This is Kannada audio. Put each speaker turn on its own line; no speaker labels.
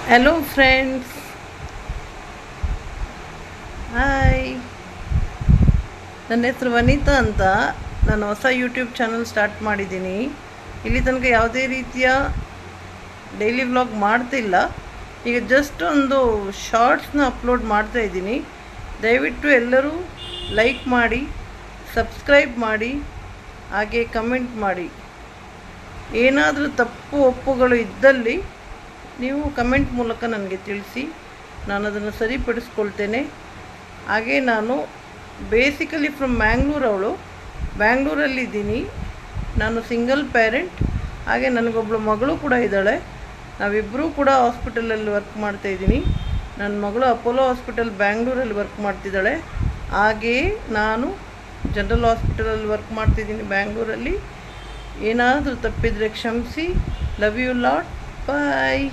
Hello friends, hi. ನನ್ನ ಹೆಸರು ವನಿತಾ ಅಂತ. ನಾನು ಹೊಸ ಯೂಟ್ಯೂಬ್ ಚಾನಲ್ ಸ್ಟಾರ್ಟ್ ಮಾಡಿದ್ದೀನಿ. ಇಲ್ಲಿ ತನಕ ಯಾವುದೇ ರೀತಿಯ ಡೈಲಿ ವ್ಲಾಗ್ ಮಾಡ್ತಿಲ್ಲ. ಈಗ ಜಸ್ಟ್ ಒಂದು ಶಾರ್ಟ್ಸ್ನ ಅಪ್ಲೋಡ್ ಮಾಡ್ತಾ ಇದ್ದೀನಿ. ದಯವಿಟ್ಟು ಎಲ್ಲರೂ ಲೈಕ್ ಮಾಡಿ, ಸಬ್ಸ್ಕ್ರೈಬ್ ಮಾಡಿ, ಹಾಗೆ ಕಮೆಂಟ್ ಮಾಡಿ. ಏನಾದರೂ ತಪ್ಪು ಒಪ್ಪುಗಳು ಇದ್ದಲ್ಲಿ ನೀವು ಕಮೆಂಟ್ ಮೂಲಕ ನನಗೆ ತಿಳಿಸಿ, ನಾನು ಅದನ್ನು ಸರಿಪಡಿಸ್ಕೊಳ್ತೇನೆ. ಹಾಗೆ ನಾನು ಬೇಸಿಕಲಿ ಫ್ರಮ್ ಮ್ಯಾಂಗ್ಳೂರವಳು, ಬ್ಯಾಂಗ್ಳೂರಲ್ಲಿದ್ದೀನಿ. ನಾನು ಸಿಂಗಲ್ ಪೇರೆಂಟ್. ಹಾಗೆ ನನಗೊಬ್ಬಳು ಮಗಳು ಕೂಡ ಇದ್ದಾಳೆ. ನಾವಿಬ್ಬರೂ ಕೂಡ ಹಾಸ್ಪಿಟಲಲ್ಲಿ ವರ್ಕ್ ಮಾಡ್ತಾಯಿದ್ದೀನಿ. ನನ್ನ ಮಗಳು ಅಪೋಲೋ ಹಾಸ್ಪಿಟಲ್ ಬ್ಯಾಂಗ್ಳೂರಲ್ಲಿ ವರ್ಕ್ ಮಾಡ್ತಿದ್ದಾಳೆ. ಹಾಗೆಯೇ ನಾನು ಜನರಲ್ ಹಾಸ್ಪಿಟಲಲ್ಲಿ ವರ್ಕ್ ಮಾಡ್ತಿದ್ದೀನಿ ಬ್ಯಾಂಗ್ಳೂರಲ್ಲಿ. ಏನಾದರೂ ತಪ್ಪಿದರೆ ಕ್ಷಮಿಸಿ. Love you lot. ಬಾಯ್.